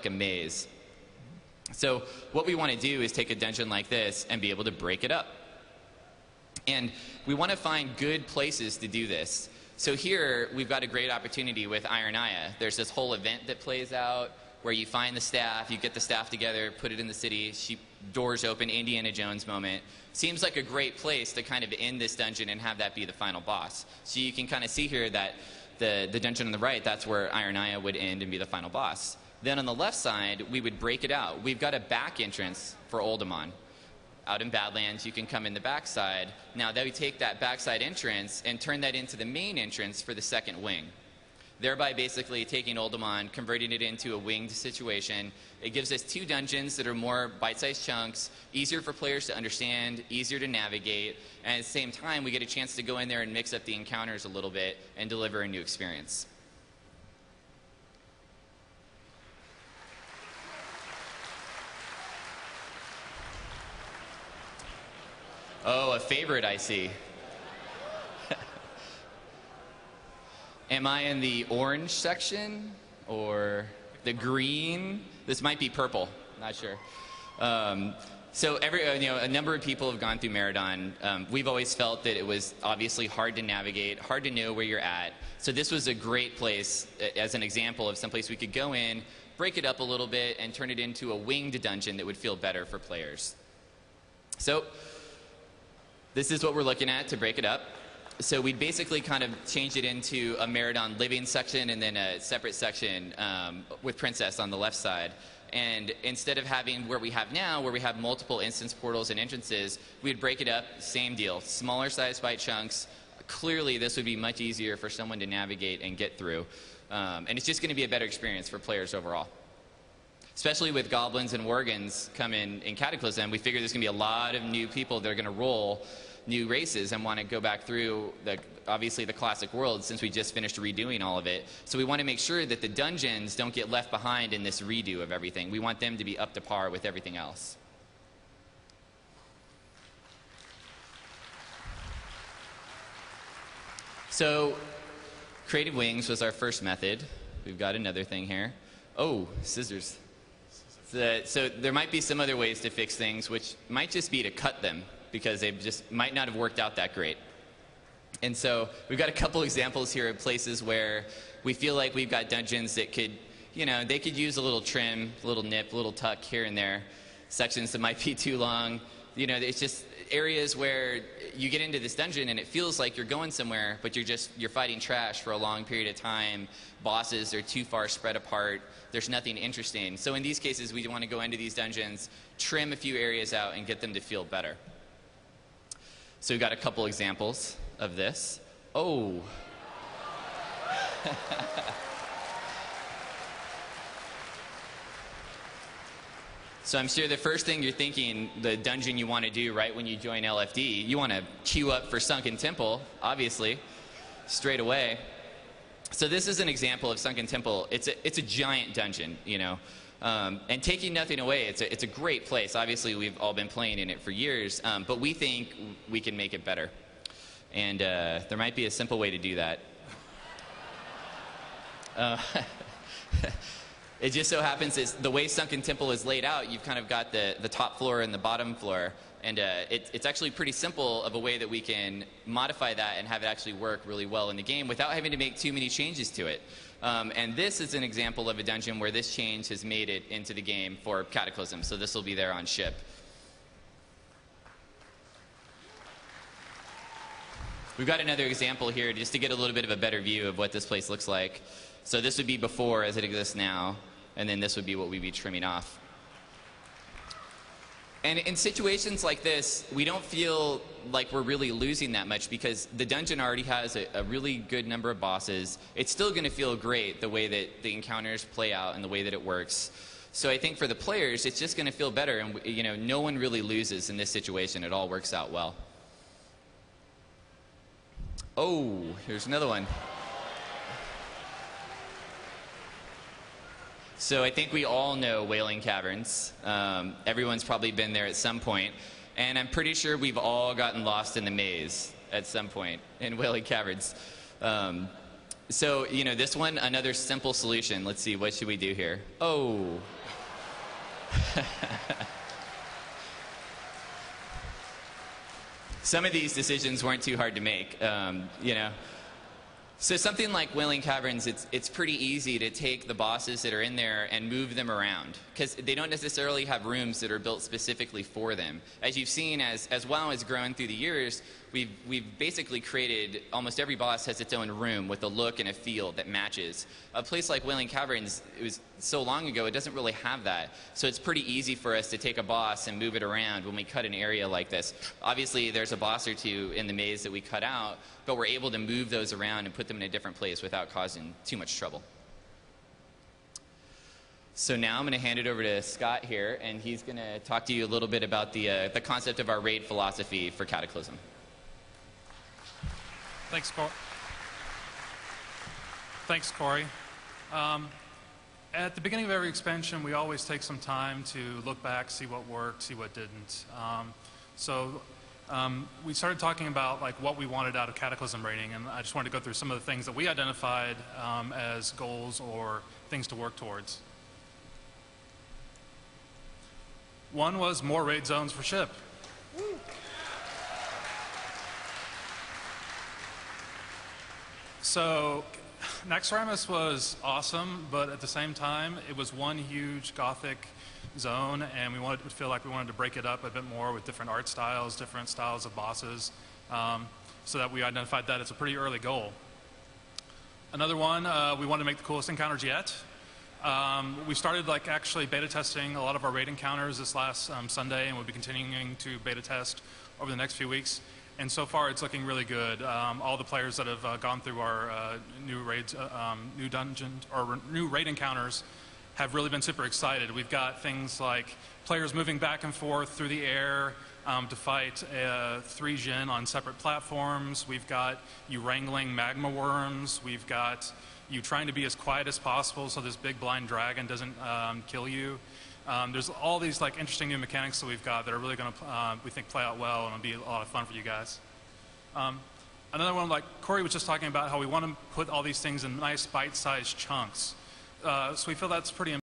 like a maze. So what we want to do is take a dungeon like this and be able to break it up. And we want to find good places to do this. So here we've got a great opportunity with Ironaya. There's this whole event that plays out where you find the staff, you get the staff together, put it in the city, doors open, Indiana Jones moment. Seems like a great place to kind of end this dungeon and have that be the final boss. So you can kind of see here that the dungeon on the right, that's where Ironaya would end and be the final boss. Then on the left side, we would break it out. We've got a back entrance for Oldemon. Out in Badlands, you can come in the backside. Now, they would take that backside entrance and turn that into the main entrance for the second wing, thereby basically taking Oldemon, converting it into a winged situation. It gives us two dungeons that are more bite-sized chunks, easier for players to understand, easier to navigate, and at the same time, we get a chance to go in there and mix up the encounters a little bit and deliver a new experience. Oh, a favorite, I see. Am I in the orange section or the green? This might be purple. Not sure. So a number of people have gone through Meridon. We've always felt that it was obviously hard to navigate, hard to know where you're at. So this was a great place as an example of someplace we could go in, break it up a little bit, and turn it into a winged dungeon that would feel better for players. So this is what we're looking at to break it up. So we basically kind of changed it into a Meridon living section and then a separate section with Princess on the left side. And instead of having where we have now, where we have multiple instance portals and entrances, we'd break it up, same deal, smaller size bite chunks. Clearly, this would be much easier for someone to navigate and get through. And it's just going to be a better experience for players overall. Especially with goblins and worgans coming in Cataclysm, we figure there's going to be a lot of new people that are going to roll new races and want to go back through obviously the classic world since we just finished redoing all of it. So we want to make sure that the dungeons don't get left behind in this redo of everything. We want them to be up to par with everything else. So creative wings was our first method. We've got another thing here. Oh, scissors. So there might be some other ways to fix things, which might just be to cut them, because they just might not have worked out that great. And so we've got a couple examples here of places where we feel like we've got dungeons that could, they could use a little trim, a little nip, a little tuck here and there. Sections that might be too long. It's just areas where you get into this dungeon and it feels like you're going somewhere, but you're fighting trash for a long period of time. Bosses are too far spread apart. There's nothing interesting. So in these cases, we want to go into these dungeons, trim a few areas out, and get them to feel better. So we've got a couple examples of this. Oh. So I'm sure the first thing you're thinking, the dungeon you want to do right when you join LFD, you want to queue up for Sunken Temple, obviously, straight away. So this is an example of Sunken Temple. It's a giant dungeon, and taking nothing away, it's a great place. Obviously, we've all been playing in it for years, but we think we can make it better. And there might be a simple way to do that. It just so happens is the way Sunken Temple is laid out, you've kind of got the top floor and the bottom floor. And it's actually pretty simple of a way that we can modify that and have it actually work really well in the game without having to make too many changes to it. And this is an example of a dungeon where this change has made it into the game for Cataclysm. So this will be there on ship. We've got another example here just to get a little bit of a better view of what this place looks like. So this would be before as it exists now, and then this would be what we'd be trimming off. And in situations like this, we don't feel like we're really losing that much because the dungeon already has a really good number of bosses. It's still going to feel great the way that the encounters play out and the way that it works. So I think for the players, it's just going to feel better, and no one really loses in this situation. It all works out well. Oh, here's another one. So I think we all know Wailing Caverns. Everyone's probably been there at some point. And I'm pretty sure we've all gotten lost in the maze at some point in Wailing Caverns. So, this one, another simple solution. Let's see, what should we do here? Oh, Some of these decisions weren't too hard to make, you know. So something like Wailing Caverns, it's pretty easy to take the bosses that are in there and move them around, because they don't necessarily have rooms that are built specifically for them. As you've seen, as WoW has grown through the years, we've basically created, almost every boss has its own room with a look and a feel that matches. A place like Wailing Caverns, it was so long ago, it doesn't really have that. So it's pretty easy for us to take a boss and move it around when we cut an area like this. Obviously, there's a boss or two in the maze that we cut out, but we're able to move those around and put them in a different place without causing too much trouble. So now I'm going to hand it over to Scott here, and he's going to talk to you a little bit about the concept of our raid philosophy for Cataclysm. Thanks, Corey. Thanks, Corey. At the beginning of every expansion, we always take some time to look back, see what worked, see what didn't. We started talking about like what we wanted out of Cataclysm raiding, and I just wanted to go through some of the things that we identified as goals or things to work towards. One was more raid zones for ship. So Naxxramas was awesome, but at the same time, it was one huge Gothic zone, and we wanted to feel like we wanted to break it up a bit more with different art styles, different styles of bosses, so that we identified that as a pretty early goal. Another one, we wanted to make the coolest encounters yet. We started like actually beta testing a lot of our raid encounters this last Sunday, and we'll be continuing to beta test over the next few weeks. And so far, it's looking really good. All the players that have gone through our new raids, new dungeons, or new raid encounters have really been super excited. We've got things like players moving back and forth through the air to fight 3 Jinn on separate platforms. We've got you wrangling magma worms. We've got you trying to be as quiet as possible so this big blind dragon doesn't kill you. There's all these like interesting new mechanics that we've got that are really going to, we think, play out well, and it'll be a lot of fun for you guys. Another one, like Corey was just talking about, how we want to put all these things in nice bite-sized chunks. So we feel that's pretty